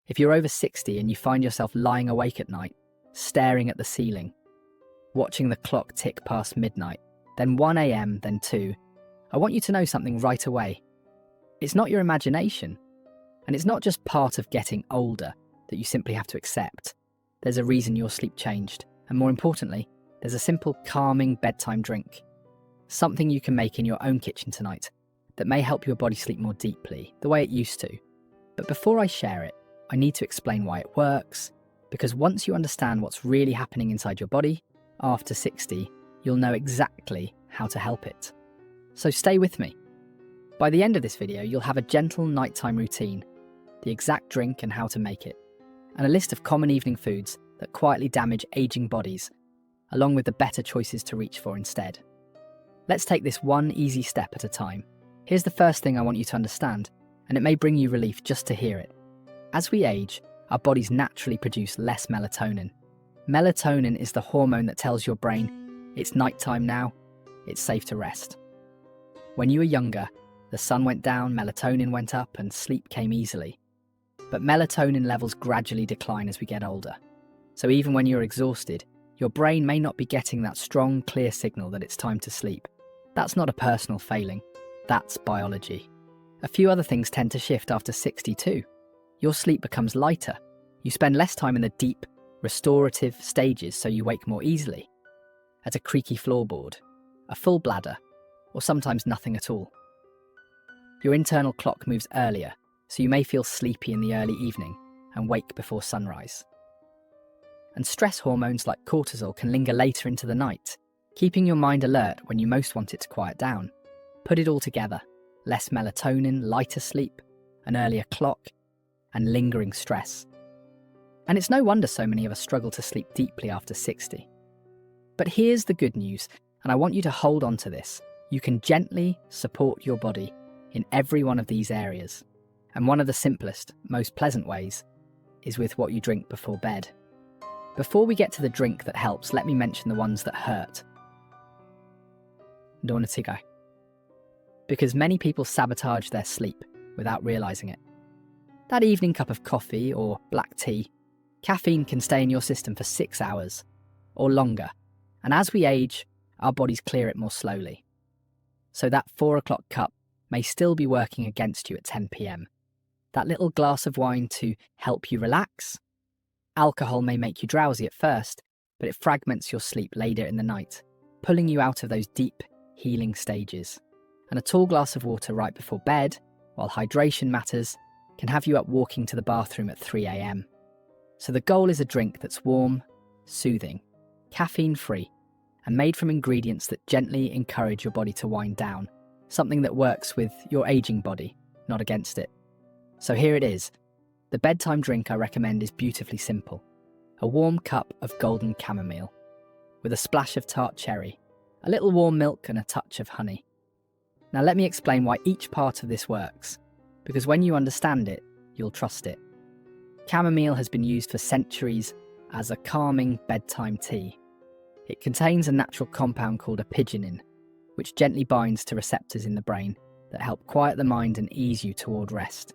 If you're over 60 and you find yourself lying awake at night, staring at the ceiling, watching the clock tick past midnight, then 1 a.m., then 2, I want you to know something right away. It's not your imagination, and it's not just part of getting older that you simply have to accept. There's a reason your sleep changed, and more importantly, there's a simple, calming bedtime drink. Something you can make in your own kitchen tonight that may help your body sleep more deeply, the way it used to. But before I share it, I need to explain why it works, because once you understand what's really happening inside your body, after 60, you'll know exactly how to help it. So stay with me. By the end of this video, you'll have a gentle nighttime routine, the exact drink and how to make it, and a list of common evening foods that quietly damage aging bodies, along with the better choices to reach for instead. Let's take this one easy step at a time. Here's the first thing I want you to understand, and it may bring you relief just to hear it. As we age, our bodies naturally produce less melatonin. Melatonin is the hormone that tells your brain, it's nighttime now, it's safe to rest. When you were younger, the sun went down, melatonin went up, and sleep came easily. But melatonin levels gradually decline as we get older. So even when you're exhausted, your brain may not be getting that strong, clear signal that it's time to sleep. That's not a personal failing, that's biology. A few other things tend to shift after 62. Your sleep becomes lighter. You spend less time in the deep, restorative stages so you wake more easily. At a creaky floorboard, a full bladder, or sometimes nothing at all. Your internal clock moves earlier, so you may feel sleepy in the early evening and wake before sunrise. And stress hormones like cortisol can linger later into the night, keeping your mind alert when you most want it to quiet down. Put it all together, less melatonin, lighter sleep, an earlier clock, and lingering stress. And it's no wonder so many of us struggle to sleep deeply after 60. But here's the good news, and I want you to hold on to this. You can gently support your body in every one of these areas. And one of the simplest, most pleasant ways is with what you drink before bed. Before we get to the drink that helps, let me mention the ones that hurt. Dornatigo. Because many people sabotage their sleep without realising it. That evening cup of coffee or black tea, caffeine can stay in your system for 6 hours or longer. And as we age, our bodies clear it more slowly. So that 4 o'clock cup may still be working against you at 10 p.m. That little glass of wine to help you relax. Alcohol may make you drowsy at first, but it fragments your sleep later in the night, pulling you out of those deep, healing stages. And a tall glass of water right before bed, while hydration matters, can have you up walking to the bathroom at 3 a.m. So the goal is a drink that's warm, soothing, caffeine-free, and made from ingredients that gently encourage your body to wind down, something that works with your aging body, not against it. So here it is. The bedtime drink I recommend is beautifully simple. A warm cup of golden chamomile, with a splash of tart cherry, a little warm milk and a touch of honey. Now let me explain why each part of this works, because when you understand it, you'll trust it. Chamomile has been used for centuries as a calming bedtime tea. It contains a natural compound called apigenin, which gently binds to receptors in the brain that help quiet the mind and ease you toward rest.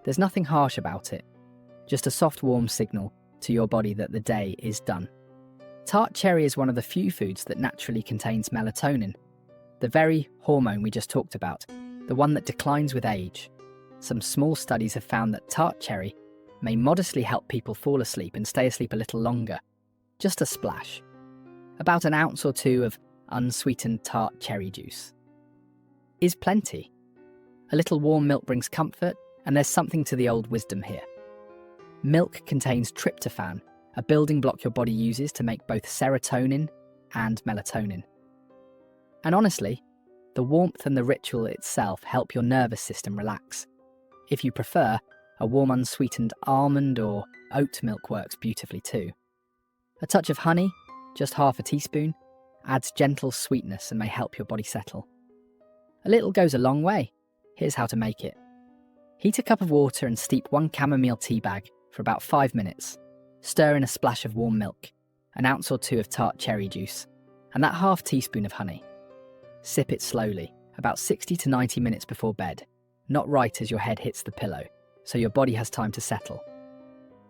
There's nothing harsh about it, just a soft warm signal to your body that the day is done. Tart cherry is one of the few foods that naturally contains melatonin, the very hormone we just talked about, the one that declines with age. Some small studies have found that tart cherry may modestly help people fall asleep and stay asleep a little longer. Just a splash. About an ounce or two of unsweetened tart cherry juice is plenty. A little warm milk brings comfort, and there's something to the old wisdom here. Milk contains tryptophan, a building block your body uses to make both serotonin and melatonin. And honestly, the warmth and the ritual itself help your nervous system relax. If you prefer, a warm unsweetened almond or oat milk works beautifully too. A touch of honey, just half a teaspoon, adds gentle sweetness and may help your body settle. A little goes a long way. Here's how to make it. Heat a cup of water and steep 1 chamomile tea bag for about 5 minutes. Stir in a splash of warm milk, an ounce or 2 of tart cherry juice, and that half teaspoon of honey. Sip it slowly, about 60 to 90 minutes before bed, not right as your head hits the pillow, so your body has time to settle.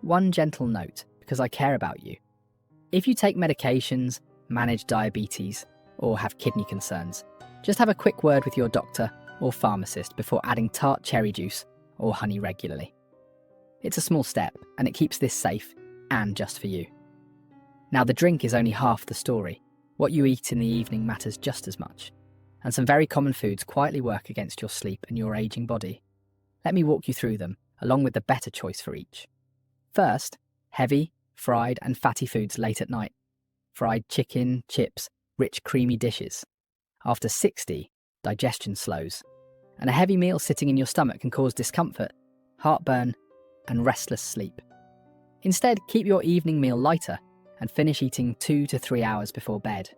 One gentle note, because I care about you. If you take medications, manage diabetes, or have kidney concerns, just have a quick word with your doctor or pharmacist before adding tart cherry juice or honey regularly. It's a small step, and it keeps this safe and just for you. Now, the drink is only half the story. What you eat in the evening matters just as much, and some very common foods quietly work against your sleep and your aging body. Let me walk you through them, along with the better choice for each. First, heavy, fried and fatty foods late at night. Fried chicken, chips, rich creamy dishes. After 60, digestion slows, and a heavy meal sitting in your stomach can cause discomfort, heartburn, and restless sleep. Instead, keep your evening meal lighter and finish eating 2 to 3 hours before bed.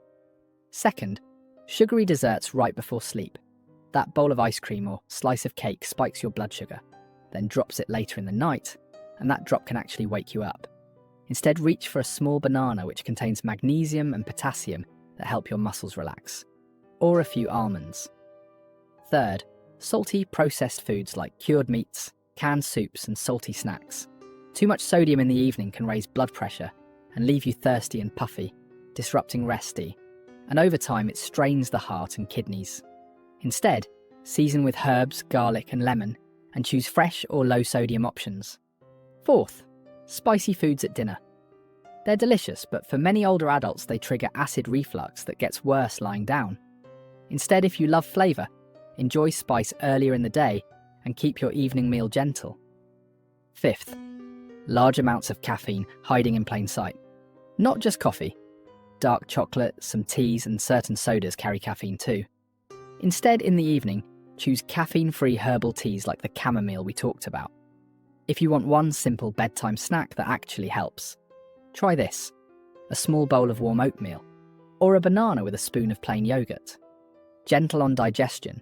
Second, sugary desserts right before sleep. That bowl of ice cream or slice of cake spikes your blood sugar, then drops it later in the night, and that drop can actually wake you up. Instead, reach for a small banana which contains magnesium and potassium that help your muscles relax, or a few almonds. Third, salty processed foods like cured meats, canned soups and salty snacks. Too much sodium in the evening can raise blood pressure and leave you thirsty and puffy, disrupting rest, and over time it strains the heart and kidneys. Instead, season with herbs, garlic and lemon, and choose fresh or low sodium options. Fourth, spicy foods at dinner. They're delicious, but for many older adults they trigger acid reflux that gets worse lying down. Instead, if you love flavour, enjoy spice earlier in the day and keep your evening meal gentle. Fifth, large amounts of caffeine hiding in plain sight. Not just coffee. Dark chocolate, some teas and certain sodas carry caffeine too. Instead, in the evening, choose caffeine-free herbal teas like the chamomile we talked about. If you want one simple bedtime snack that actually helps, try this: a small bowl of warm oatmeal, or a banana with a spoon of plain yogurt. Gentle on digestion,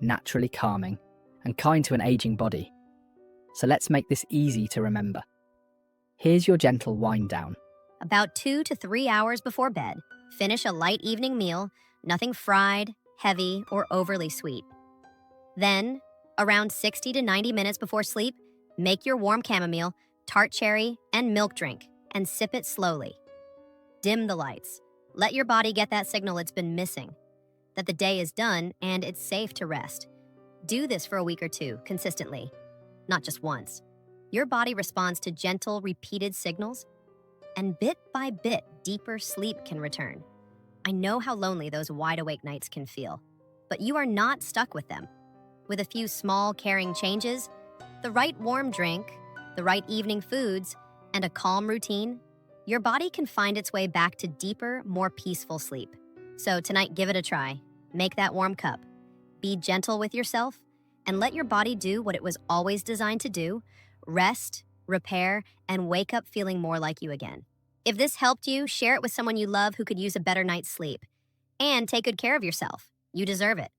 naturally calming, and kind to an aging body. So let's make this easy to remember. Here's your gentle wind down. About 2 to 3 hours before bed, finish a light evening meal, nothing fried, heavy, or overly sweet. Then, around 60 to 90 minutes before sleep, make your warm chamomile, tart cherry, and milk drink, and sip it slowly. Dim the lights. Let your body get that signal it's been missing, that the day is done and it's safe to rest. Do this for a week or two, consistently, not just once. Your body responds to gentle, repeated signals, and bit by bit, deeper sleep can return. I know how lonely those wide-awake nights can feel, but you are not stuck with them. With a few small, caring changes, the right warm drink, the right evening foods, and a calm routine, your body can find its way back to deeper, more peaceful sleep. So tonight, give it a try. Make that warm cup. Be gentle with yourself, and let your body do what it was always designed to do: rest, repair, and wake up feeling more like you again. If this helped you, share it with someone you love who could use a better night's sleep. And take good care of yourself. You deserve it.